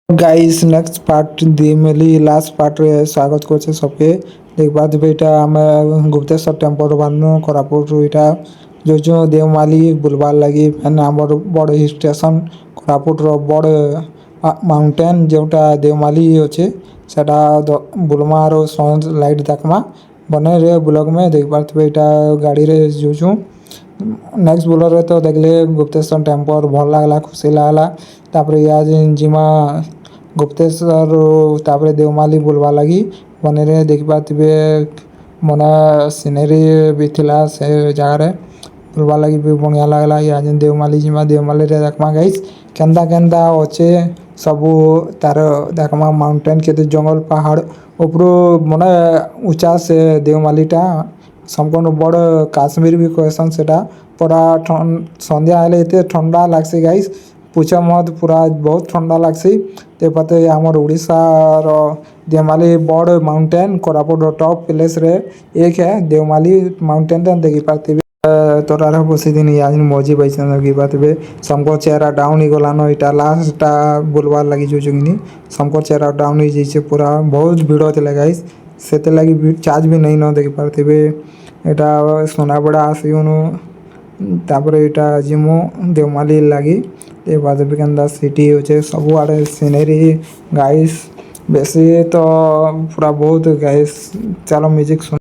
Guys next part दिमेली last part रे स्वागत करछे सबके। देख बात बेटा आमे गुप्तेश्वर टेम्पल बानू कोरापुट इटा जो जो देवमाली बुलबार लगी फैन हमर बड़ हिल स्टेशन कोरापुट रो बड़ माउंटेन जोटा देवमाली अच्छे सेटा बुलमा रो सॉन्ग लाइट देखमा बने रे ब्लॉग में देख बात बेटा गाड़ी रे जो नेक्स्ट बोलर रे तो देखले गुप्तेश्वर टेम्पल भल लागला खुशी लागला तापर आज जिमा गुप्तेश्वर तापर देवमाली बुलवा लगी बने देखा मना सिनेरी भी थिला से जगार बुलवा लगी भी बढ़िया लगला या देवमाली जिमा देवमाली रे देखमा गाइस केंदा केंदा अच्छे सबू तार देखमा माउंटेन के जंगल पहाड़ ऊपर मने ऊंचा से देवमालीटा संपूर्ण बड़ काश्मीर भी कहसन सेटा पूरा संध्या हेले एते ठंडा लागसी गाइस पूछ मत पूरा बहुत ठंडा लागसी ते पते हमर उड़ीसा रो देवमाली बड़ माउंटेन कोरापुट टॉप प्लेस रे एक है देवमाली माउंटेन देखि पाते तोरार बसी दिन आज मजी बैसन देखि पाते समको चेहरा डाउन ही गलानो इटा लास्टटा बुलवार लगी जो जुगनी समको चेहरा डाउन ही जैसे पूरा बहुत भीड़ होते गाइस सेते लगी चार्ज भी नहीं न देखि पाते एटा सोनाबड़ा आसीनु तापर एटा जिमो देवमाली लगी ये बाद केंदा सिटी होचे सब आड़े सीनरी गाइस बेसी तो पूरा बहुत गाइस चलो म्यूजिक सुन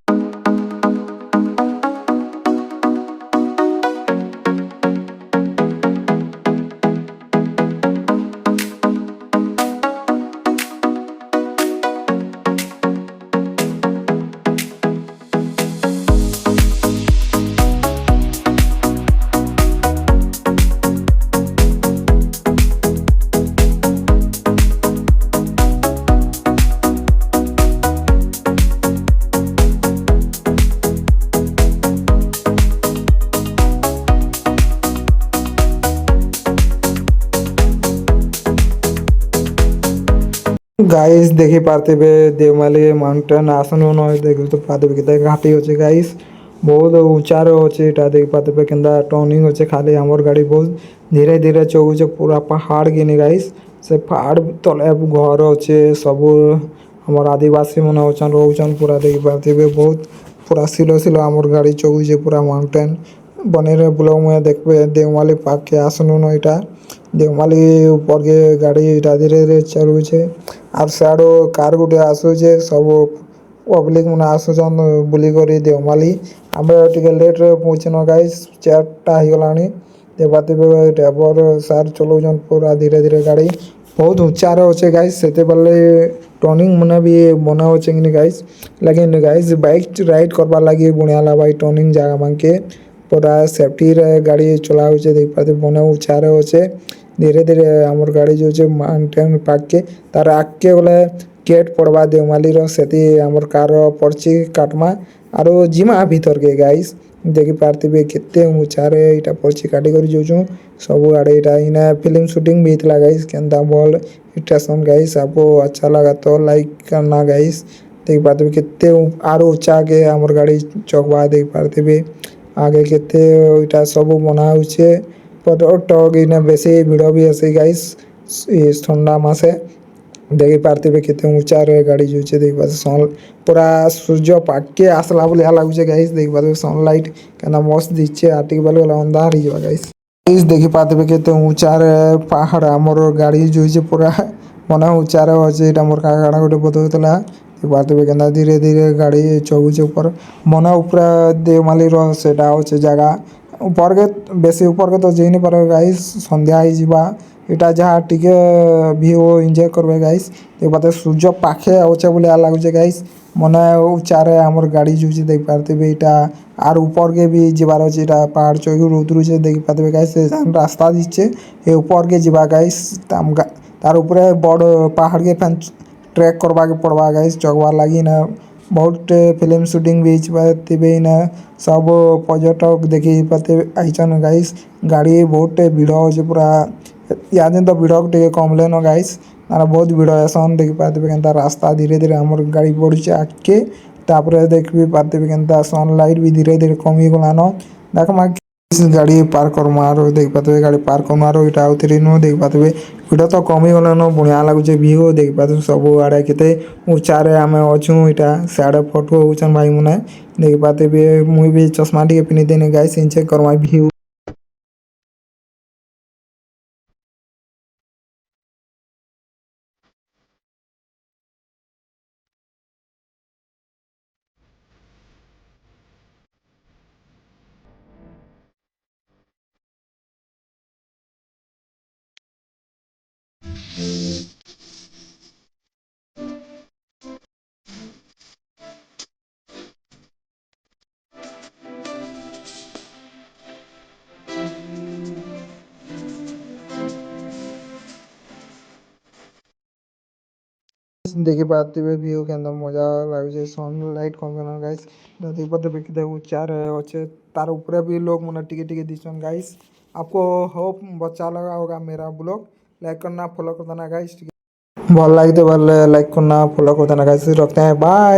गाइस देखि पारते देवमाली माउंटेन आसन न देख तो पाते कितना घाटी होचे गाइस बहुत ऊंचा होचे एटा देख पाते केंदा टर्निंग होचे खाली हमर गाड़ी बहुत धीरे धीरे चौचे पूरा पहाड़ गिनी गाइस से पहाड़ तले घर होचे सब हमर आदिवासी मन होचन रोचन पूरा देख पाते बहुत पूरा सिलो सिलो हमर गाड़ी चौचे पूरा माउंटेन बने रे ब्लॉग में देखबे देवमाली पार्क के आसन न एटा देवमाली ऊपर के गाड़ी धीरे धीरे चलुचे आर साड़ो कार गुटे आसुचे सब पब्लिक मन आसुचन बुली करी देवमाली आमे टिके लेट रे पहुंचन गाइस 4टा ही गलानी देबाते ड्राइवर सार चलाउछन पूरा धीरे धीरे गाड़ी बहुत ऊंचा रे होचे गाइस सेते बल्ले टर्निंग मन भी बना होचे कि गाइस लेकिन गाइस बाइक राइड करबा लागि बुनिया ला भाई टर्निंग जगह मांके पूरा सेफ्टी रे गाड़ी चलाउ छे देख पाते बना ऊंचा रे होचे धीरे धीरे हमर गाड़ी जो छे माउंटेन पार्क के तार आके बोले गेट पड़वा देवमाली रो सेती हमर कार पड़ची काटमा आरो जिमा भीतर के गाइस देखि पारतिबे केते ऊंचा रे इटा पड़ची काटी करी जोजो सब आड़े इटा इना फिल्म शूटिंग भी इतला गाइस केंदा बोल स्टेशन गाइस आपको अच्छा लगा तो लाइक करना गाइस देख पारतिबे केते आरो ऊंचा के हमर गाड़ी चौकवा देख पारतिबे आगे केते इटा सब बना होचे टग इन बेसी भिड़ भी आसे गाइस ठंडा मासे देखि पारतिबे केते ऊंचा रे गाड़ी जोचे देख पाते सन पूरा सूर्य पाके आसला बोले लागुचे गाइस देख पाते सनलाइट केना मस्त दिचे आटिक बाले अंधार ही गाइस देखि पाते केते ऊंचा रे पहाड़ हमर गाड़ी जोचे पूरा मना ऊंचा रे होचे एटा मोर काका गोटे बतौतला पाते केना धीरे धीरे गाड़ी चौचे ऊपर मना ऊपर देवमाली रो सेटा होचे जगह ऊपर के बेसी ऊपर के तो जई नहीं पारे गाइस संध्या ही जीवा एटा जहाँ टिके व्यू एंजॉय करबे गाइस ते बाते सूर्य पाखे होचे बोले आ लागुचे गाइस मने ऊंचा रे हमर गाड़ी जुची देख पारते एटा आर ऊपर के भी जीवार होचे एटा पहाड़ चोगी उतरू छे देख पाते गाइस रास्ता दिछे ए ऊपर के जीवा गाइस तार ऊपर बड़ पहाड़ के फैन ट्रैक करबा के पड़वा गाइस चगवा लागी ना बहुत फिल्म शूटिंग भी पाते ना सब पर्यटक देखि पाते आइचन गाइस गाड़ी बहुत भीड़ होचे पूरा याद तो भीड़ टे कम लेन गाइस ना बहुत भीड़ आसन देखि पाते केनता रास्ता धीरे धीरे हमर गाड़ी बढ़ुचे आके तापर देखि पाते केनता सनलाइट भी धीरे धीरे कमी गलानो देख ଗାଡ଼ି ପାର୍କ କରମାରୁ ଦେଖିପାରୁଥିବେ ଗାଡ଼ି ପାର୍କ କରମାରୁ ଏଇଟା ଆଉଥରେ ନୁ ଦେଖିପାରୁଥିବେ ଭିଡ଼ ତ କମିଗଲାନ ବଢ଼ିଆ ଲାଗୁଛେ ଭିଉ ଦେଖିପାରୁଥିବେ ସବୁଆଡ଼େ କେତେ ଉଚ୍ଚାରେ ଆମେ ଅଛୁ ଏଇଟା ସିଆଡ଼େ ଫଟୋ ହଉଛନ୍ ଭାଇମାନେ ଦେଖିପାରୁଥିବେ ମୁଇଁ ବି ଚଷମା ଟିକେ ପିନ୍ଧିଦେନି ଗାଇସ୍ ଇଞ୍ଚେ କରମା ଭିଉ ଦେଖିପାରୁଥିବେ ଭିଉ କେନ୍ତା ମଜା ଲାଗୁଛେ ସନଲାଇଟ୍ କମିଗଲା ଗାଇସ୍ ଦେଖିପାରୁଥିବେ କେତେ ଉଚ୍ଚାରେ ଅଛେ तार ऊपर भी लोग मन टिके टिके दिसन गाइस आपको होप बच्चा लगा होगा मेरा ब्लॉग लाइक करना फॉलो कर देना गाइस भल लगे तो लाइक करना फॉलो कर देना गाइस रखते हैं बाय।